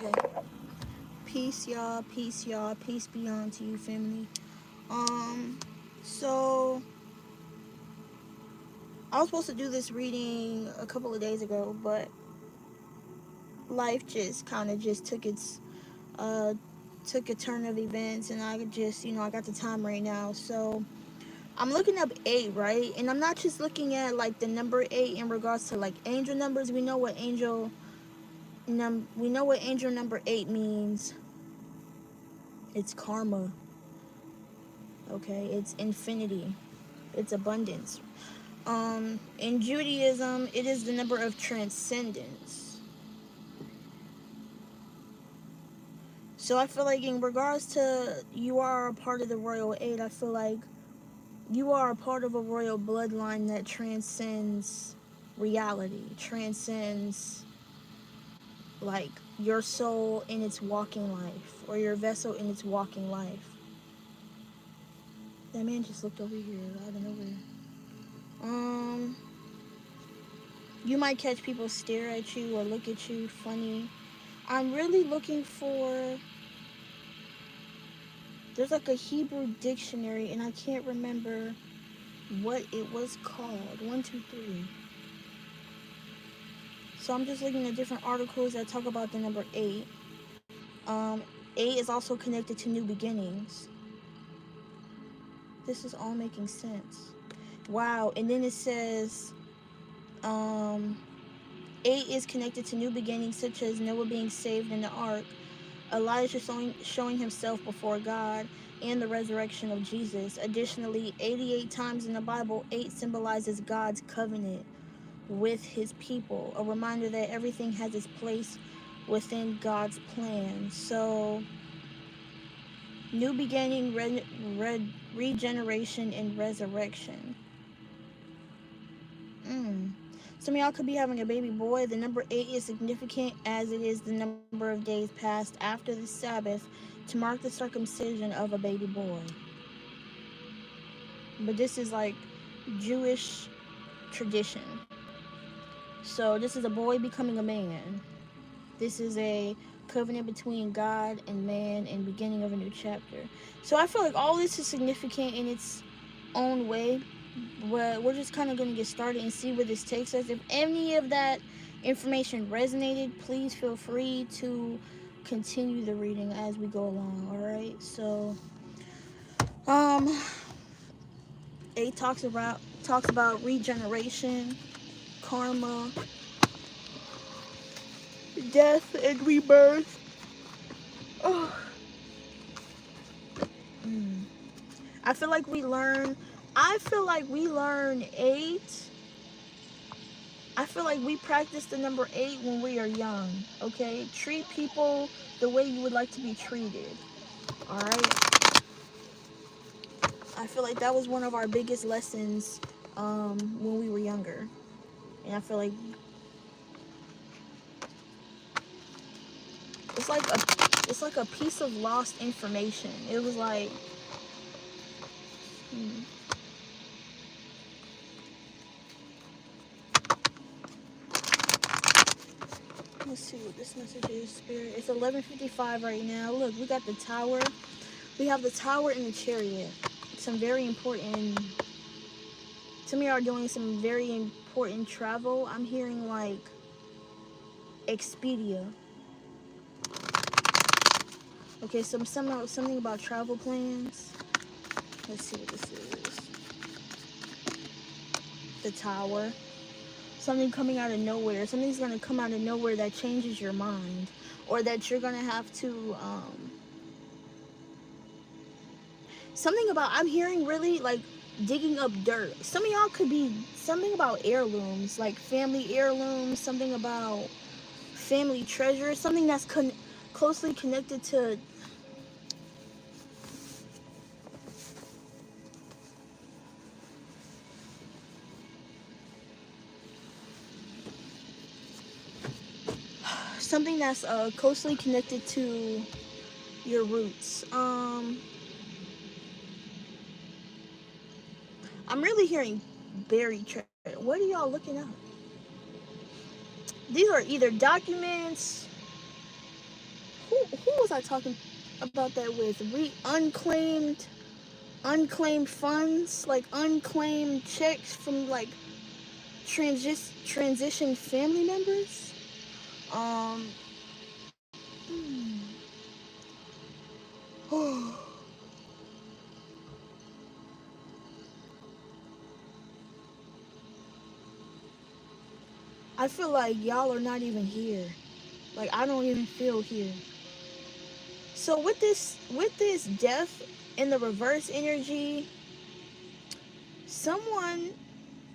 Okay. Peace, y'all. Peace, y'all. Peace be unto you, family. So I was supposed to do this reading a couple of days ago, but life just kind of just uh took a turn of events, and I just, I got the time right now. So I'm looking up 8, right? And I'm not just looking at like the number 8 in regards to like angel numbers. We know what angel number 8 means. It's karma. Okay, it's infinity. It's abundance. In Judaism, it is the number of transcendence. So I feel like in regards to you are a part of the royal 8, I feel like you are a part of a royal bloodline that transcends reality, transcends like your soul in its walking life, or your vessel in its walking life. That man just looked over here out of nowhere. You might catch people stare at you or look at you funny. I'm really looking for, there's like a Hebrew dictionary and I can't remember what it was called. 1, 2, 3. So I'm just looking at different articles that talk about the number 8. 8 is also connected to new beginnings. This is all making sense. Wow. And then it says 8 is connected to new beginnings, such as Noah being saved in the ark, Elijah showing himself before God, and the resurrection of Jesus. Additionally, 88 times in the Bible, 8 symbolizes God's covenant with his people, a reminder that everything has its place within God's plan. So, new beginning, regeneration, and resurrection. Some of y'all could be having a baby boy. The number 8 is significant as it is the number of days passed after the Sabbath to mark the circumcision of a baby boy. But this is like Jewish tradition. So this is a boy becoming a man. This is a covenant between God and man and beginning of a new chapter. So I feel like all this is significant in its own way. But we're just kind of going to get started and see where this takes us. If any of that information resonated, please feel free to continue the reading as we go along. All right. So, 8 talks about regeneration, karma, death, and rebirth. Oh. I feel like we learn 8. I feel like we practice the number 8 when we are young, okay? Treat people the way you would like to be treated, all right? I feel like that was one of our biggest lessons when we were younger. And I feel like it's like a piece of lost information. It was like, let's see what this message is, Spirit. It's 11:55 right now. Look, we got the tower. We have the tower and the chariot. Some very important. Some of y'all are doing some very important travel. I'm hearing like Expedia. Okay, something about travel plans. Let's see what this is. The tower. Something coming out of nowhere. Something's gonna come out of nowhere that changes your mind, or that you're gonna have to. Something about, I'm hearing really like digging up dirt. Some of y'all could be something about heirlooms, like family heirlooms. Something about family treasure. Something that's closely connected to. Something that's closely connected to your roots. I'm really hearing buried treasure. What are y'all looking at? These are either documents. was I talking about that with? Unclaimed funds, like unclaimed checks from like transition family members. Um, I feel like y'all are not even here. Like I don't even feel here. So with this death in the reverse energy, someone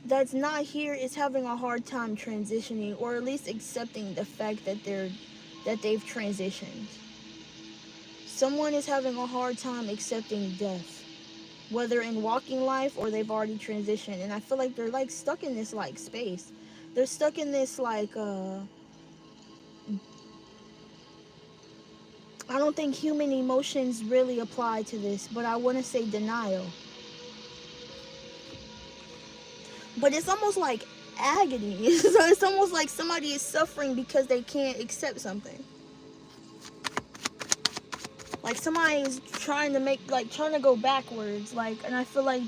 that's not here is having a hard time transitioning, or at least accepting the fact that they've transitioned. Someone is having a hard time accepting death, whether in walking life or they've already transitioned. And I feel like they're like stuck in this like space. They're stuck in this like I don't think human emotions really apply to this, but I want to say denial. But it's almost like agony. It's almost like somebody is suffering because they can't accept something. Like somebody is trying to go backwards. Like, and I feel like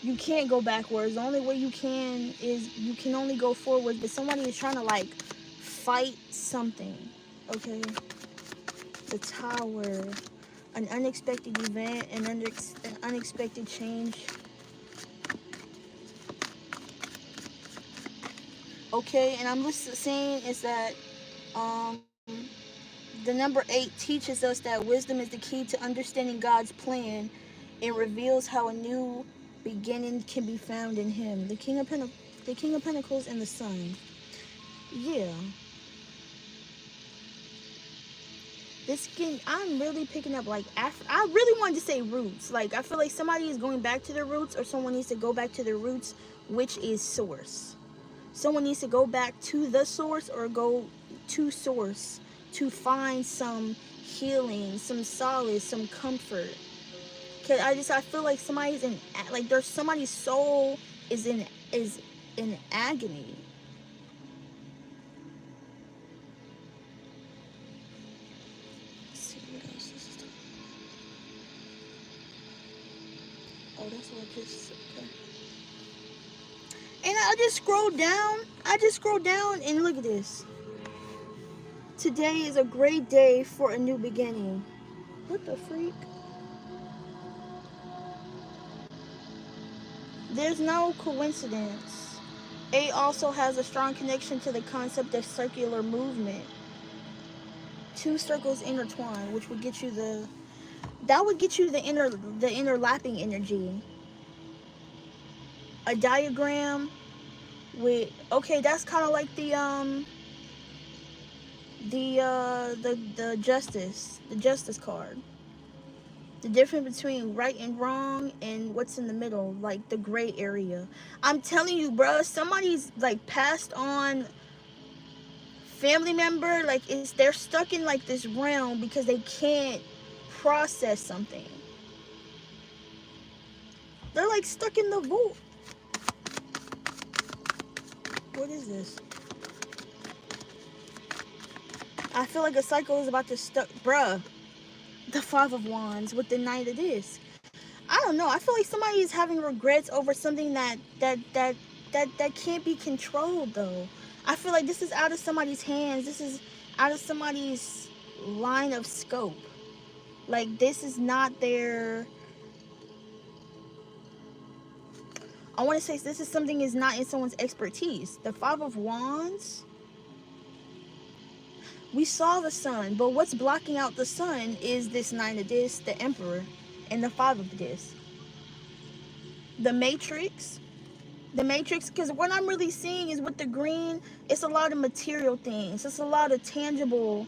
you can't go backwards. The only way you can is you can only go forward. But somebody is trying to like fight something. Okay. The Tower, an unexpected event, an unexpected change. Okay, and I'm just saying is that the number 8 teaches us that wisdom is the key to understanding God's plan and reveals how a new beginning can be found in Him. The King of Pentacles and the Sun. Yeah. I'm really picking up like I really wanted to say roots. Like I feel like somebody is going back to their roots, or someone needs to go back to their roots, which is source. Someone needs to go back to the source or go to source to find some healing, some solace, some comfort. Cause I feel like somebody's there's somebody's soul is in agony. Let's see what else this is talking about. Oh, that's what I just okay. And I just scroll down and look at this. Today is a great day for a new beginning. What the freak? There's no coincidence. 8 also has a strong connection to the concept of circular movement. 2 circles intertwine, which would get you the interlapping energy. A diagram with that's kind of like the justice card. The difference between right and wrong and what's in the middle, like the gray area. I'm telling you, bro, somebody's like passed on family member, like they're stuck in like this realm because they can't process something. They're like stuck in the void. What is this? I feel like a cycle is about to stuck, bruh. The 5 of Wands with the Knight of Discs. I don't know. I feel like somebody is having regrets over something that can't be controlled though. I feel like this is out of somebody's hands. This is out of somebody's line of scope. Like this is not their. I want to say this is something is not in someone's expertise. The 5 of Wands. We saw the sun, but what's blocking out the sun is this 9 of Discs, the Emperor, and the 5 of Discs. The Matrix, because what I'm really seeing is with the green, it's a lot of material things. It's a lot of tangible.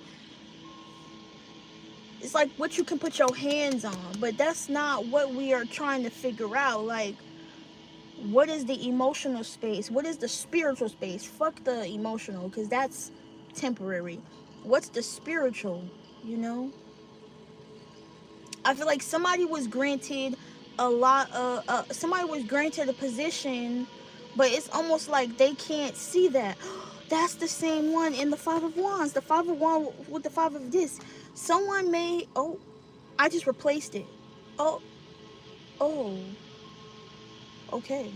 It's like what you can put your hands on, but that's not what we are trying to figure out. Like, what is the emotional space? What is the spiritual space? Fuck the emotional, because that's temporary. What's the spiritual, you know? I feel like somebody was granted somebody was granted a position, but it's almost like they can't see that. That's the same one in the Five of Wands. The Five of Wands with the Five of Discs. Someone may... Oh, I just replaced it. Oh, oh, okay,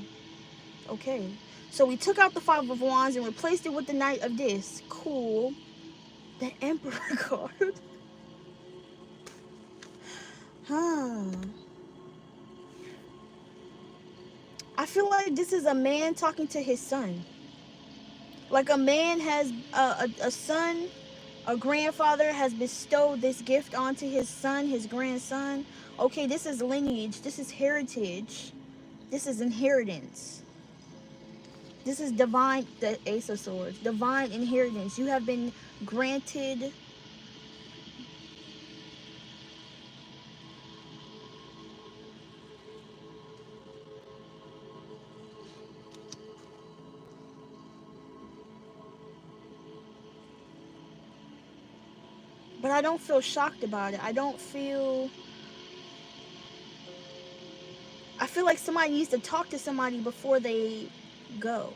okay. So we took out the Five of Wands and replaced it with the Knight of Discs. Cool. The Emperor card. Huh. I feel like this is a man talking to his son. Like a man has a son, a grandfather has bestowed this gift onto his son, his grandson. Okay, this is lineage. This is heritage. This is inheritance. This is divine, the Ace of Swords. Divine inheritance. You have been granted... But I don't feel shocked about it. I don't feel... I feel like somebody needs to talk to somebody before they go.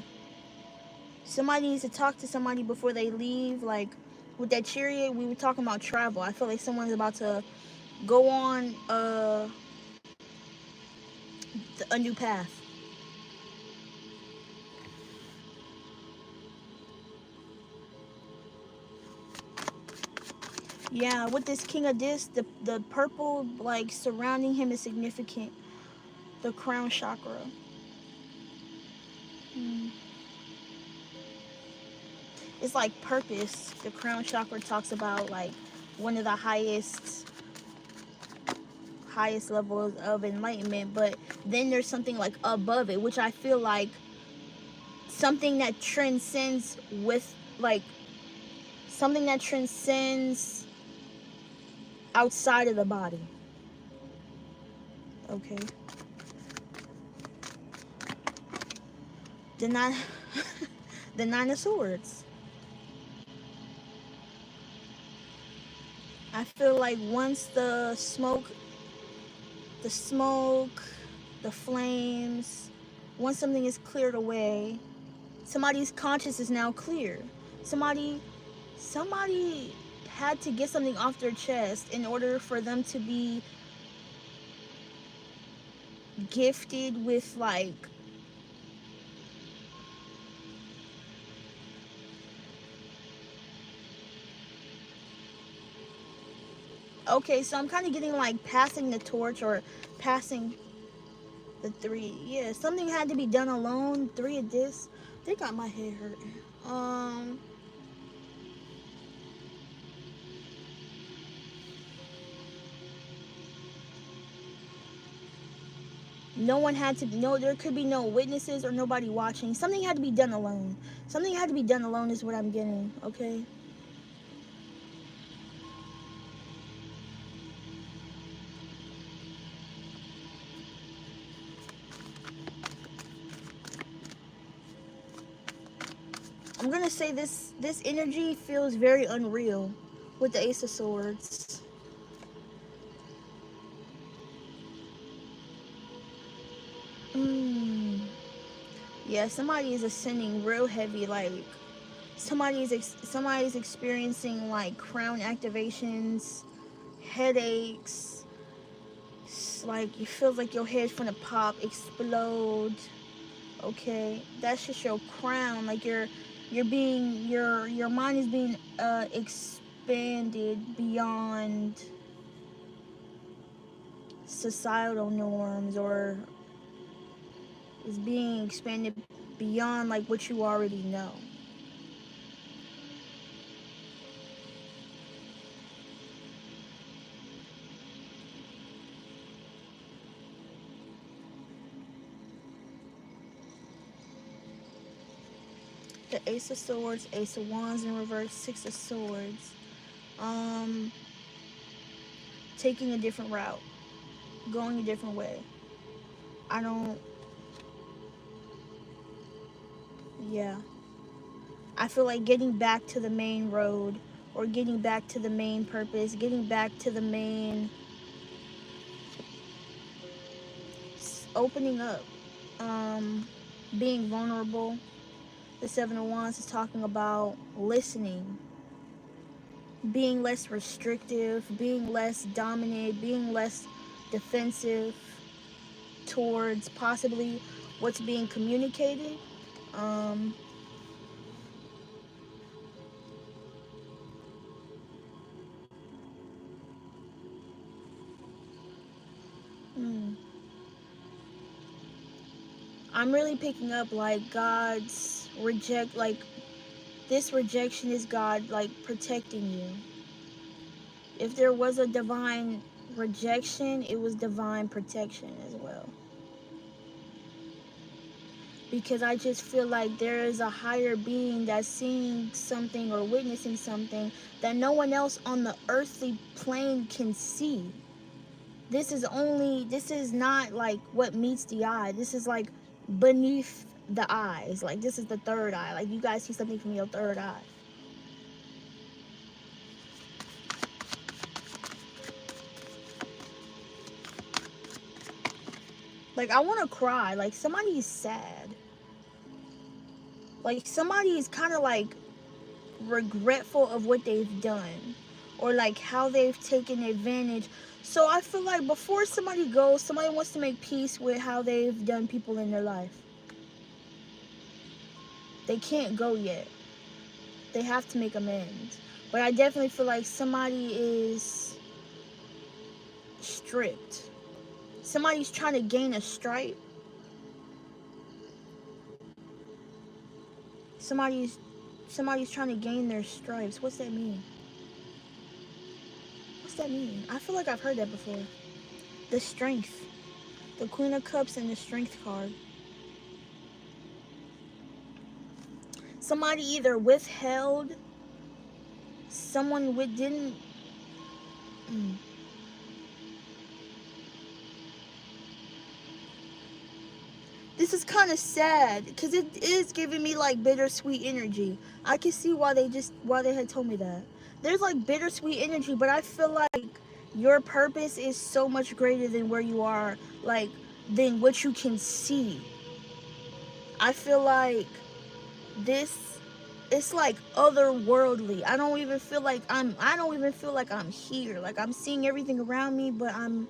Somebody needs to talk to somebody before they leave. Like with that chariot, we were talking about travel. I feel like someone's about to go on a new path. Yeah, with this King of Discs, the purple like surrounding him is significant. The crown chakra. It's like purpose. The crown chakra talks about like one of the highest levels of enlightenment, but then there's something like above it, which I feel like something that transcends with like something that transcends outside of the body. Okay. The nine the Nine of Swords. I feel like once the smoke, the flames, once something is cleared away, somebody's conscience is now clear. Somebody had to get something off their chest in order for them to be gifted with like okay, so I'm kind of getting like passing the torch or passing the three. Yeah, something had to be done alone. Three of this. They got my head hurting. No one had to, no, there could be no witnesses or nobody watching. Something had to be done alone. Something had to be done alone is what I'm getting, okay? I'm gonna say this energy feels very unreal with the Ace of Swords. Yeah, somebody is ascending real heavy, like somebody's experiencing like crown activations, headaches. It's like you feel like your head's gonna pop, explode. Okay, that's just your crown. Like your mind is being expanded beyond societal norms, or is being expanded beyond like what you already know. The Ace of Swords, Ace of Wands in reverse, Six of Swords. Taking a different route, going a different way. I don't, yeah. I feel like getting back to the main road, or getting back to the main purpose, getting back to the main, opening up, being vulnerable, The Seven of Wands is talking about listening, being less restrictive, being less dominant, being less defensive towards possibly what's being communicated. Um, hmm. I'm really picking up like God's like this rejection is God like protecting you. If there was a divine rejection, it was divine protection as well. Because I just feel like there is a higher being that's seeing something or witnessing something that no one else on the earthly plane can see. This is not like what meets the eye. This is like beneath the eyes. Like this is the third eye. Like you guys see something from your third eye. Like I want to cry. Like somebody's sad. Like somebody is kind of like regretful of what they've done or like how they've taken advantage. So I feel like before somebody goes, somebody wants to make peace with how they've done people in their life. They can't go yet. They have to make amends. But I definitely feel like somebody is stripped. Somebody's trying to gain a stripe. Somebody's trying to gain their stripes. What's that mean? What's that mean? I feel like I've heard that before. The Strength. The Queen of Cups and the Strength card. Somebody either withheld, someone didn't. This is kind of sad because it is giving me like bittersweet energy. I can see why they had told me that. There's like bittersweet energy, but I feel like your purpose is so much greater than where you are, like than what you can see. I feel like it's like otherworldly. I don't even feel like I'm here. Like I'm seeing everything around me, but I'm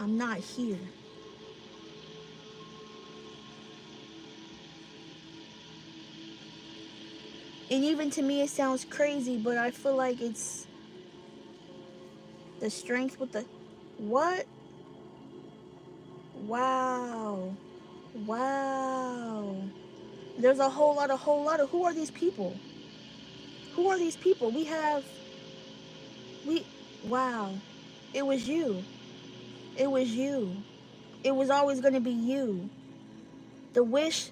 not here. And even to me it sounds crazy, but I feel like it's the Strength with the what? Wow. Wow. There's a whole lot of who are these people? Who are these people? Wow. It was you. It was you. It was always going to be you. The wish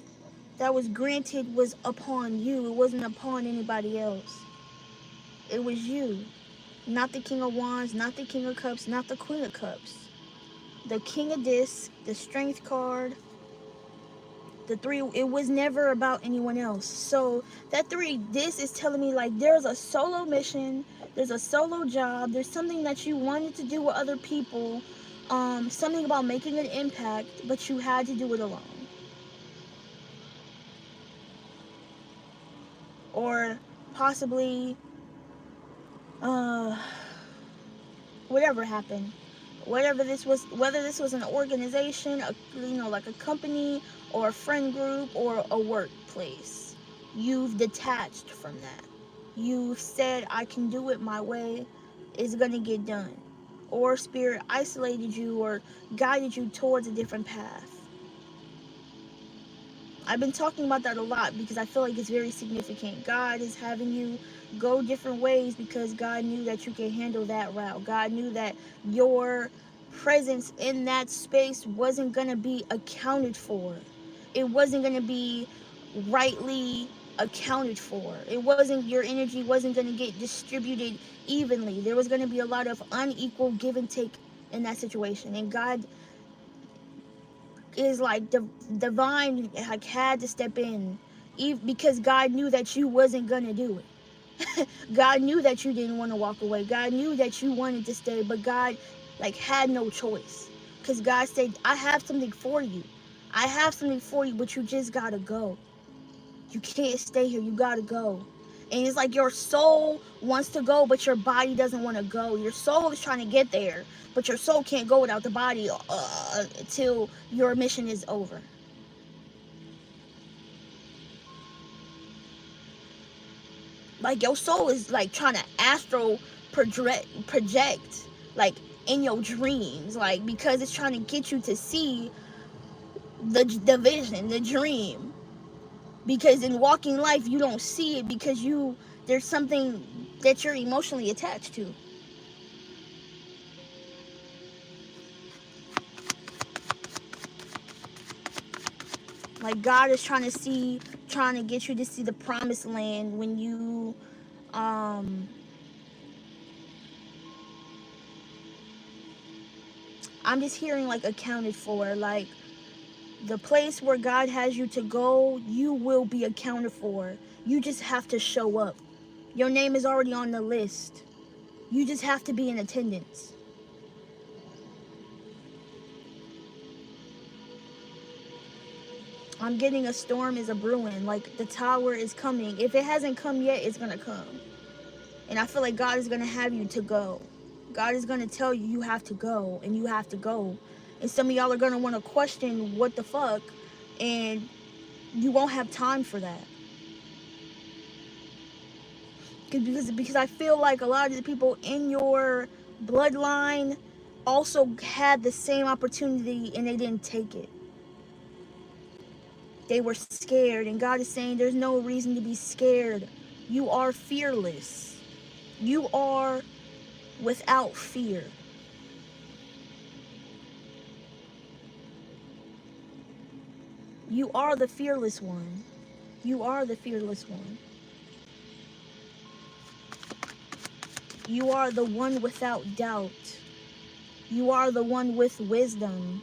that was granted was upon you. It wasn't upon anybody else. It was you. Not the King of Wands, not the King of Cups, not the Queen of Cups. The King of Discs, the Strength card, the three, it was never about anyone else. So that this is telling me like there's a solo mission, there's a solo job, there's something that you wanted to do with other people, something about making an impact, but you had to do it alone. Or possibly whatever happened, whether this was an organization, like a company or a friend group or a workplace, you've detached from that. You've said, I can do it my way, it's gonna get done. Or spirit isolated you or guided you towards a different path. I've been talking about that a lot because I feel like it's very significant. God is having you go different ways because God knew that you could handle that route. God knew that your presence in that space wasn't going to be accounted for. It wasn't going to be rightly accounted for. Your energy wasn't going to get distributed evenly. There was going to be a lot of unequal give and take in that situation. And God is like divine, like had to step in, because God knew that you wasn't gonna do it. God knew that you didn't want to walk away. God knew that you wanted to stay, but God like had no choice, because God said, I have something for you. I have something for you, but you just gotta go. You can't stay here. You gotta go. And it's like your soul wants to go, but your body doesn't want to go. Your soul is trying to get there, but your soul can't go without the body until your mission is over. Like your soul is like trying to astral project like in your dreams, like because it's trying to get you to see the vision, the dream. Because in walking life you don't see it because there's something that you're emotionally attached to. Like God is trying to get you to see the promised land when you I'm just hearing like accounted for, like the place where God has you to go, you will be accounted for. You just have to show up. Your name is already on the list. You just have to be in attendance. I'm getting a storm is a brewing. Like the tower is coming. If it hasn't come yet, it's going to come. And I feel like God is going to have you to go. God is going to tell you you have to go and you have to go. And some of y'all are going to want to question what the fuck. And you won't have time for that. Because I feel like a lot of the people in your bloodline also had the same opportunity and they didn't take it. They were scared, and God is saying there's no reason to be scared. You are fearless. You are without fear. You are the fearless one. You are the fearless one. You are the one without doubt. You are the one with wisdom.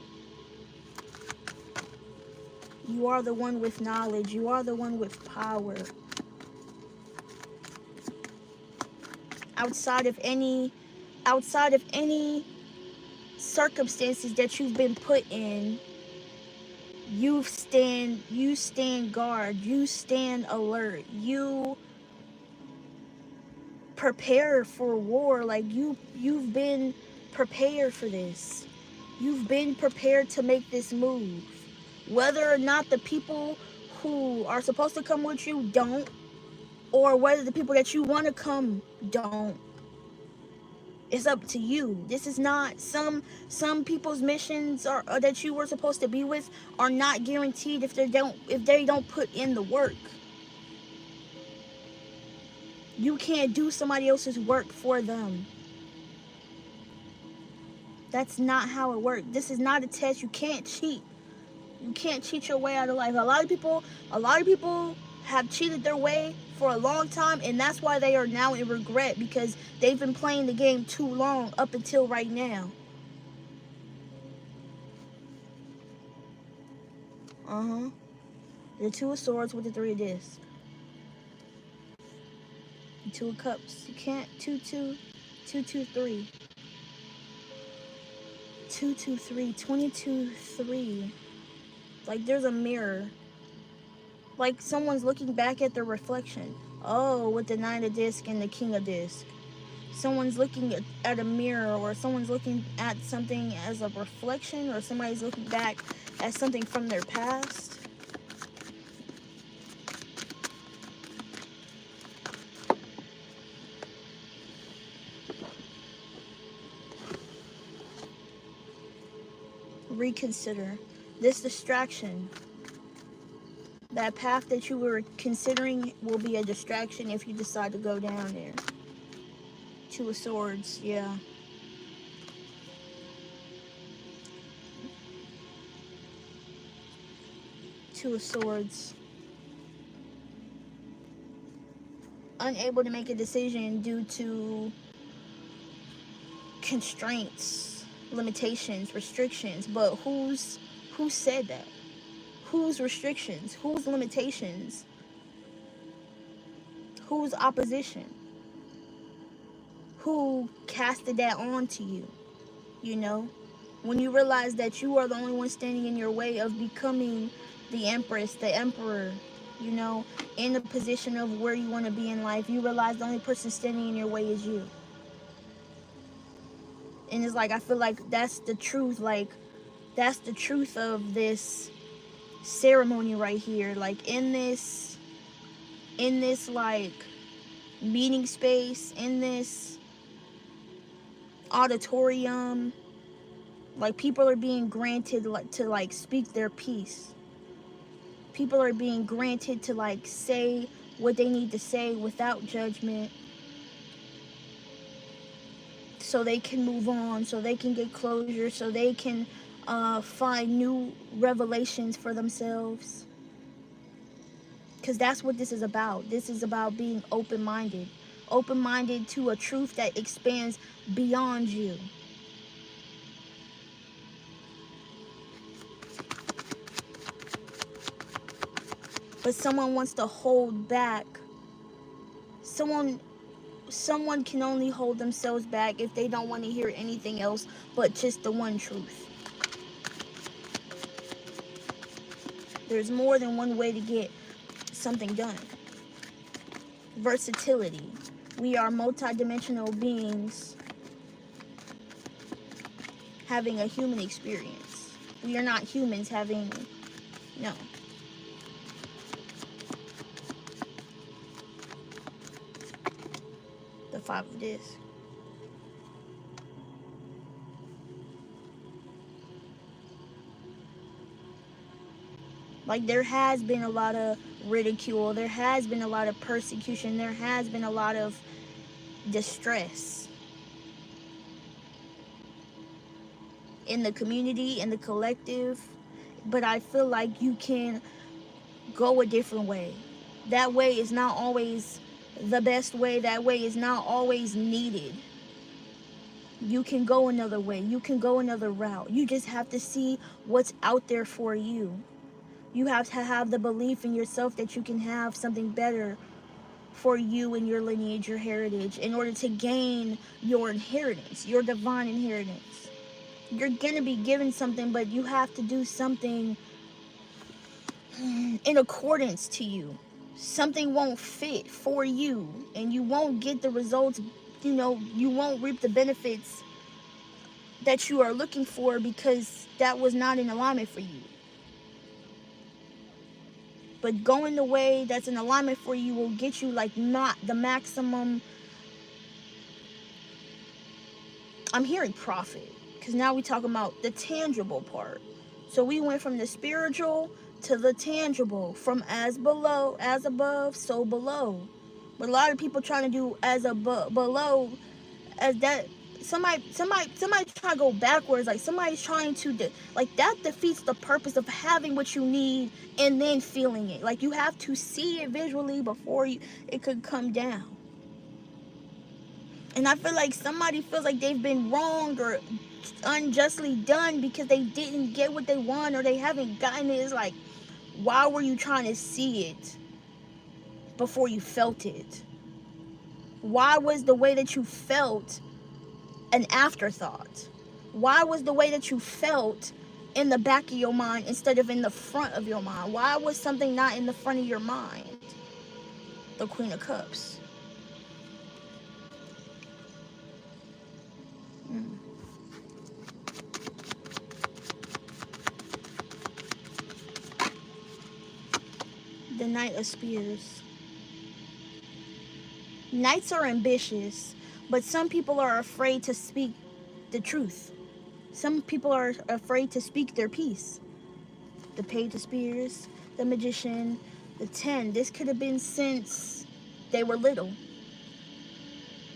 You are the one with knowledge. You are the one with power. Outside of any circumstances that you've been put in, you stand guard, you stand alert, you prepare for war. Like you've been prepared for this. You've been prepared to make this move. Whether or not the people who are supposed to come with you don't, or whether the people that you want to come don't, it's up to you. This is not some people's missions are that you were supposed to be with are not guaranteed if they don't put in the work. You can't do somebody else's work for them. That's not how it works. This is not a test. You can't cheat. You can't cheat your way out of life. A lot of people have cheated their way for a long time, and that's why they are now in regret, because they've been playing the game too long up until right now. The Two of Swords with the Three of Discs. The Two of Cups. You can't 2-2, 2-2-3. 2-2-3, 22-3. Like there's a mirror. Like someone's looking back at their reflection. Oh, with the Nine of Discs and the King of Discs. Someone's looking at a mirror, or someone's looking at something as a reflection, or somebody's looking back at something from their past. Reconsider this distraction. That path that you were considering will be a distraction if you decide to go down there. Two of Swords, yeah. Two of Swords. Unable to make a decision due to constraints, limitations, restrictions. But who said that? Whose restrictions? Whose limitations? Whose opposition? Who casted that on to you? You know? When you realize that you are the only one standing in your way of becoming the Empress, the Emperor, you know, in the position of where you want to be in life. You realize the only person standing in your way is you. And it's like, I feel like that's the truth. Like, that's the truth of this ceremony right here. Like, in this like meeting space, in this auditorium, like, people are being granted like to like speak their piece. People are being granted to like say what they need to say without judgment, so they can move on, so they can get closure, so they can find new revelations for themselves. Because that's what this is about. This is about being open-minded. Open-minded to a truth that expands beyond you. But someone wants to hold back. Someone can only hold themselves back if they don't want to hear anything else but just the one truth. There's more than one way to get something done. Versatility. We are multidimensional beings having a human experience. We are not humans having, no. The Five of Discs. Like, there has been a lot of ridicule, there has been a lot of persecution, there has been a lot of distress in the community, in the collective, but I feel like you can go a different way. That way is not always the best way, that way is not always needed. You can go another way, you can go another route. You just have to see what's out there for you. You have to have the belief in yourself that you can have something better for you and your lineage, your heritage, in order to gain your inheritance, your divine inheritance. You're going to be given something, but you have to do something in accordance to you. Something won't fit for you, and you won't get the results, you know, you won't reap the benefits that you are looking for because that was not in alignment for you. But going the way that's in alignment for you will get you like not the maximum. I'm hearing profit, because now we're talking about the tangible part. So we went from the spiritual to the tangible, from as below, as above, so below. But a lot of people trying to do as above, below, as that. Somebody trying to go backwards. Like, somebody's trying to like, that defeats the purpose of having what you need and then feeling it. Like, you have to see it visually before it could come down. And I feel like somebody feels like they've been wronged or unjustly done because they didn't get what they want, or they haven't gotten it. It's like, why were you trying to see it before you felt it? Why was the way that you felt an afterthought? Why was the way that you felt in the back of your mind instead of in the front of your mind? Why was something not in the front of your mind? The Queen of Cups. The Knight of Spears. Knights are ambitious, but some people are afraid to speak the truth. Some people are afraid to speak their piece. The Page of Spears, the Magician, the 10. This could have been since they were little.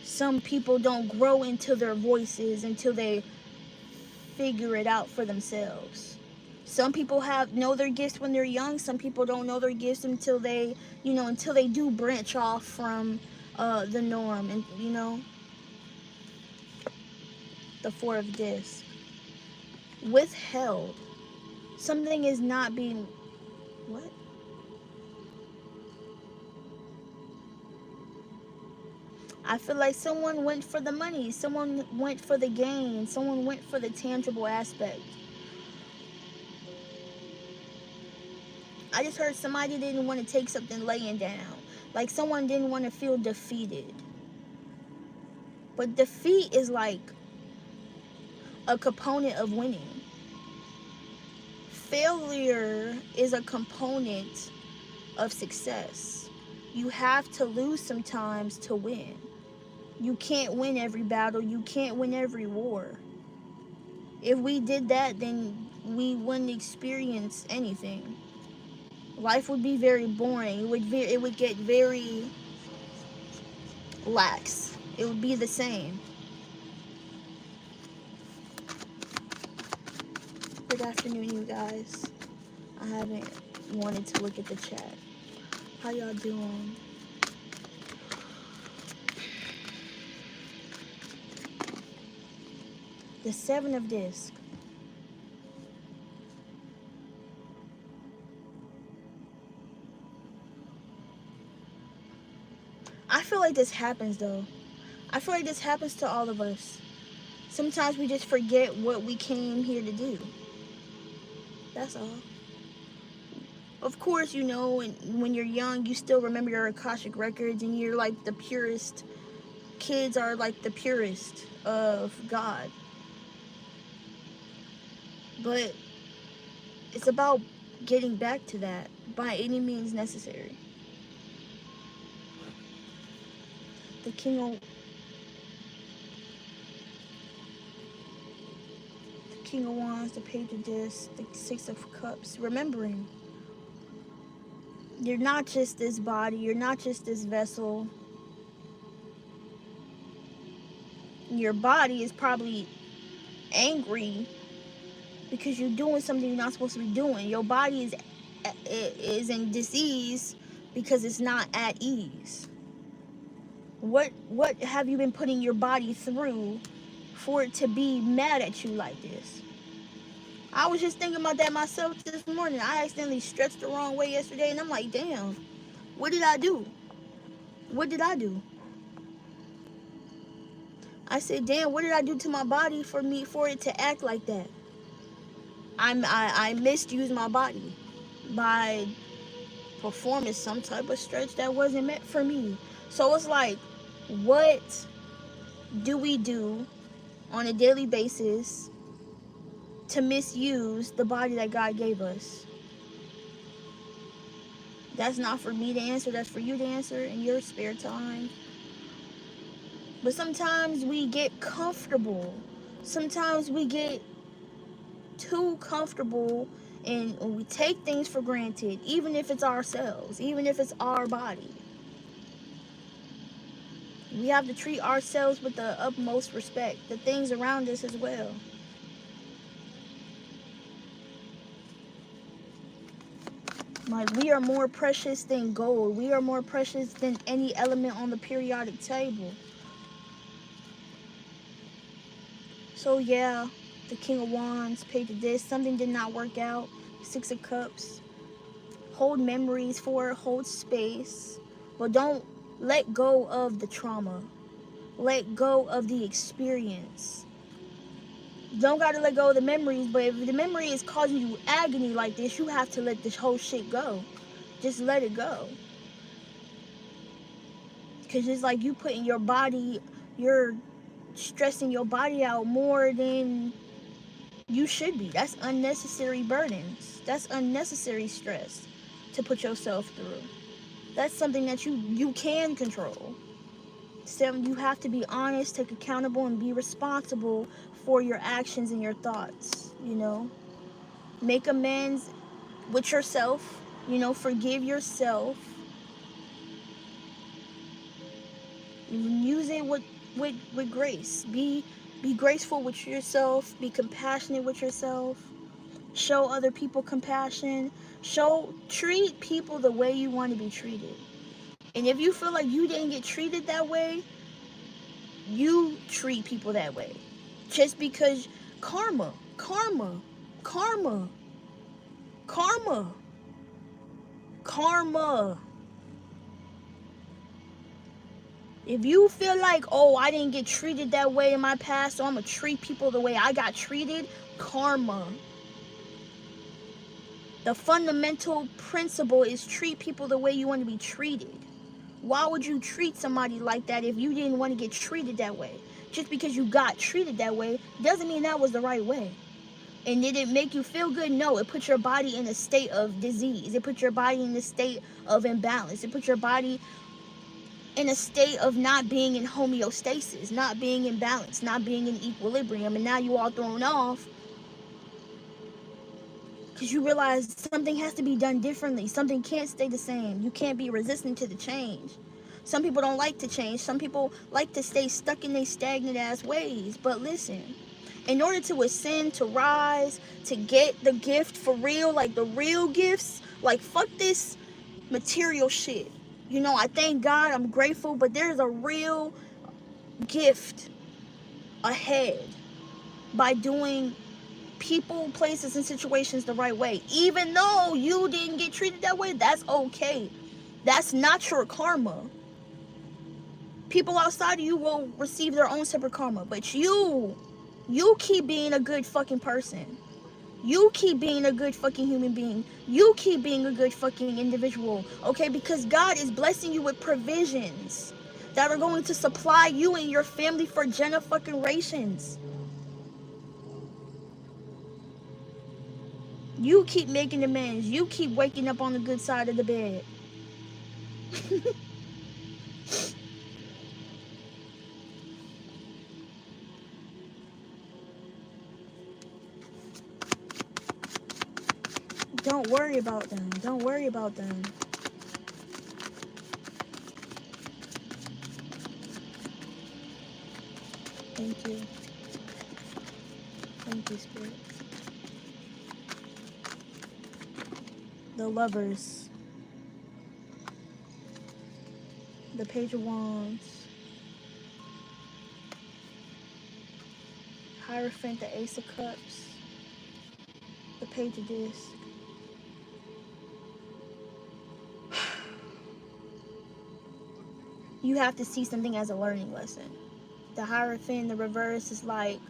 Some people don't grow into their voices until they figure it out for themselves. Some people know their gifts when they're young. Some people don't know their gifts until they, until they do branch off from the norm. And, the Four of Discs. Withheld. Something is not being, what? I feel like someone went for the money. Someone went for the gain. Someone went for the tangible aspect. I just heard somebody didn't want to take something laying down. Like someone didn't want to feel defeated. But defeat is like a component of winning. Failure is a component of success. You have to lose sometimes to win. You can't win every battle. You can't win every war. If we did that, then we wouldn't experience anything. Life would be very boring. It would get very lax. It would be the same. Good afternoon, you guys. I haven't wanted to look at the chat. How y'all doing? The Seven of Discs. I feel like this happens though. I feel like this happens to all of us. Sometimes we just forget what we came here to do. That's all. Of course, you know, when you're young, you still remember your Akashic records and you're like the purest. Kids are like the purest of God. But it's about getting back to that by any means necessary. The King of Wands, the Page of Discs, the Six of Cups. Remembering, you're not just this body, you're not just this vessel. Your body is probably angry because you're doing something you're not supposed to be doing. Your body is in disease because it's not at ease. What have you been putting your body through for it to be mad at you like this? I was just thinking about that myself this morning. I accidentally stretched the wrong way yesterday, and I'm like, damn, what did I do? What did I do? I said, damn, what did I do to my body for it to act like that? I misused my body by performing some type of stretch that wasn't meant for me. So it's like, what do we do on a daily basis to misuse the body that God gave us? That's not for me to answer. That's for you to answer in your spare time. But sometimes we get comfortable. Sometimes we get too comfortable and we take things for granted, even if it's ourselves, even if it's our body. We have to treat ourselves with the utmost respect, the things around us as well. Like, we are more precious than gold. We are more precious than any element on the periodic table. So yeah, the King of Wands, Page of Discs, something did not work out. Six of Cups. Hold memories for it, hold space. But don't let go of the trauma. Let go of the experience. Don't gotta let go of the memories, but if the memory is causing you agony like this, you have to let this whole shit go. Just let it go. Because it's like you putting your body, you're stressing your body out more than you should be. That's unnecessary burdens. That's unnecessary stress to put yourself through. That's something that you can control. So you have to be honest, take accountable, and be responsible for your actions and your thoughts, you know. Make amends with yourself, you know, forgive yourself. Use it with grace. Be graceful with yourself, be compassionate with yourself. Show other people compassion. Treat people the way you want to be treated. And if you feel like you didn't get treated that way, you treat people that way. Just because karma. If you feel like, oh, I didn't get treated that way in my past, so I'm going to treat people the way I got treated, karma. The fundamental principle is treat people the way you want to be treated. Why would you treat somebody like that if you didn't want to get treated that way? Just because you got treated that way doesn't mean that was the right way. And did it make you feel good? No, it put your body in a state of disease. It put your body in a state of imbalance. It put your body in a state of not being in homeostasis, not being in balance, not being in equilibrium. And now you all thrown off because you realize something has to be done differently. Something can't stay the same. You can't be resistant to the change. Some people don't like to change. Some people like to stay stuck in their stagnant ass ways. But listen, in order to ascend, to rise, to get the gift for real, like the real gifts, like fuck this material shit. You know, I thank God, I'm grateful, but there's a real gift ahead by doing people, places, and situations the right way. Even though you didn't get treated that way, that's okay. That's not your karma. People outside of you will receive their own separate karma, but you keep being a good fucking person. You keep being a good fucking human being. You keep being a good fucking individual, okay? Because God is blessing you with provisions that are going to supply you and your family for generations. You keep making amends. You keep waking up on the good side of the bed. Don't worry about them. Don't worry about them. Thank you. Thank you, Spirit. The Lovers. The Page of Wands. Hierophant, the Ace of Cups. The Page of Disc. You have to see something as a learning lesson. The Hierophant, the reverse, is like,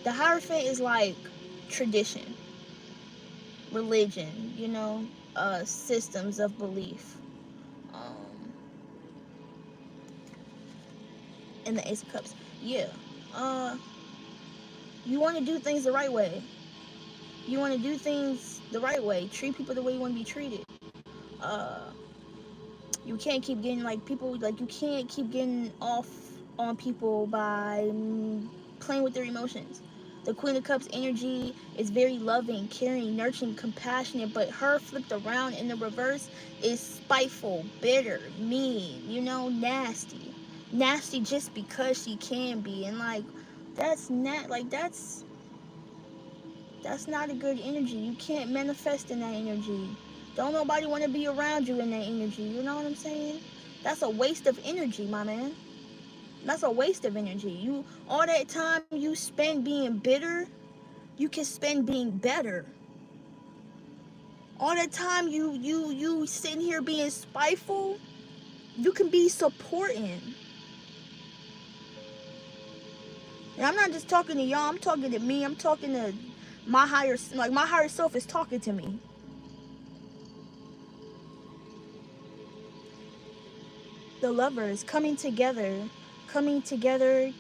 the Hierophant is like tradition, religion, you know, systems of belief. And the Ace of Cups, yeah. You want to do things the right way. You want to do things the right way. Treat people the way you want to be treated. You can't keep getting like people, like you can't keep getting off on people by playing with their emotions. The Queen of Cups energy is very loving, caring, nurturing, compassionate, but her flipped around in the reverse is spiteful, bitter, mean, you know, nasty. Nasty just because she can be. And like, that's not, like, that's not a good energy. You can't manifest in that energy. Don't nobody want to be around you in that energy. You know what I'm saying? That's a waste of energy, my man. That's a waste of energy. You, all that time you spend being bitter, you can spend being better. All that time you sitting here being spiteful, you can be supporting. And I'm not just talking to y'all, I'm talking to me. I'm talking to my higher self is talking to me. The Lovers, coming together,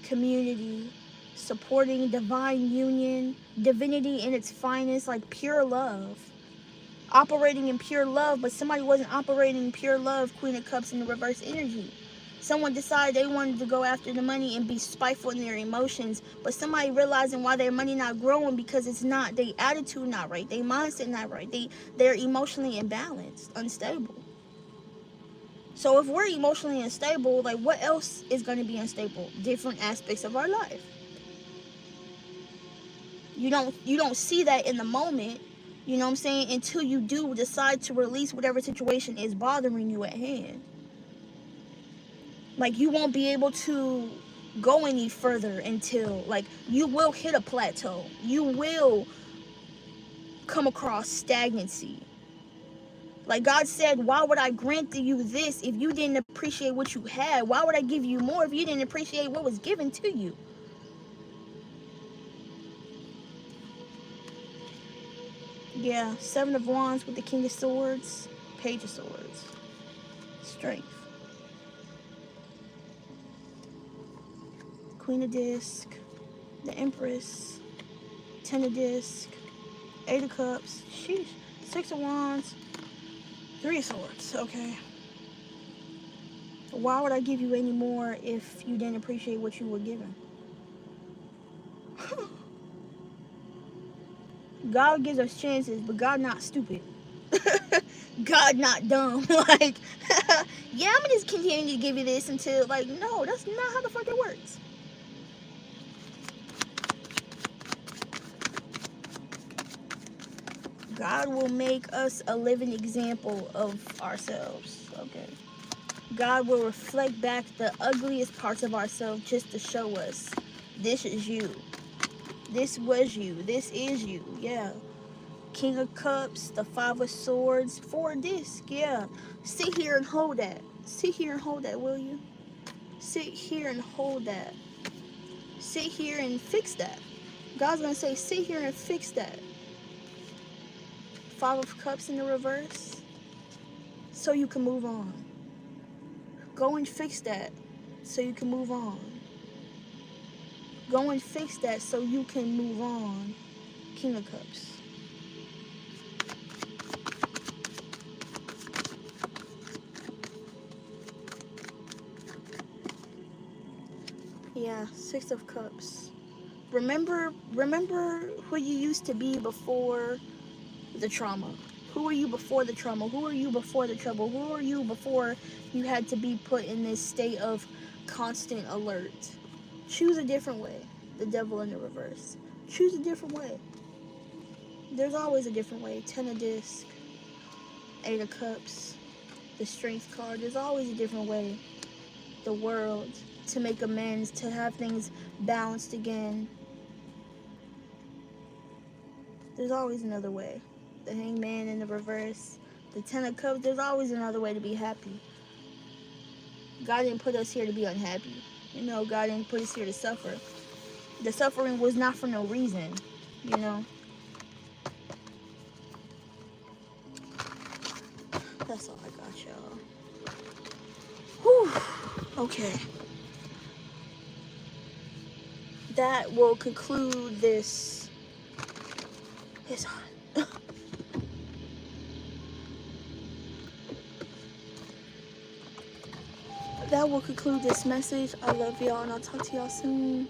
community, supporting divine union, divinity in its finest, like pure love. Operating in pure love, but somebody wasn't operating in pure love, Queen of Cups in the reverse energy. Someone decided they wanted to go after the money and be spiteful in their emotions, but somebody realizing why their money not growing because it's not, their attitude not right, their mindset not right, they're emotionally imbalanced, unstable. So if we're emotionally unstable, like what else is going to be unstable? Different aspects of our life. You don't see that in the moment, you know what I'm saying, until you do decide to release whatever situation is bothering you at hand. Like you won't be able to go any further until, like, you will hit a plateau. You will come across stagnancy. Like God said, why would I grant you this if you didn't appreciate what you had? Why would I give you more if you didn't appreciate what was given to you? Yeah, Seven of Wands with the King of Swords, Page of Swords, Strength, Queen of Disc, the Empress, Ten of Disc, Eight of Cups, sheesh, Six of Wands, Three of Swords. Okay. Why would I give you any more if you didn't appreciate what you were given? God gives us chances, but God not stupid. God not dumb. Like, yeah, I'm gonna just continue to give you this until, like, no, that's not how the fuck it works. God will make us a living example of ourselves. Okay. God will reflect back the ugliest parts of ourselves just to show us this is you. This was you. This is you. Yeah. King of Cups, the Five of Swords, Four of Discs. Yeah. Sit here and hold that. Sit here and hold that, will you? Sit here and hold that. Sit here and fix that. God's going to say, sit here and fix that. Five of Cups in the reverse, so you can move on. Go and fix that so you can move on. Go and fix that so you can move on. King of Cups. Yeah, Six of Cups. Remember who you used to be before the trauma. Who were you before the trauma? Who were you before the trouble? Who were you before you had to be put in this state of constant alert? Choose a different way. The Devil in the reverse. Choose a different way. There's always a different way. Ten of Discs, Eight of Cups, the Strength card. There's always a different way. The World, to make amends, to have things balanced again. There's always another way. The Hangman in the reverse, the Ten of Cups. There's always another way to be happy. God didn't put us here to be unhappy. You know, God didn't put us here to suffer. The suffering was not for no reason, you know. That's all I got, y'all. Whew. Okay. That will conclude this. It's on. That will conclude this message. I love y'all, and I'll talk to y'all soon.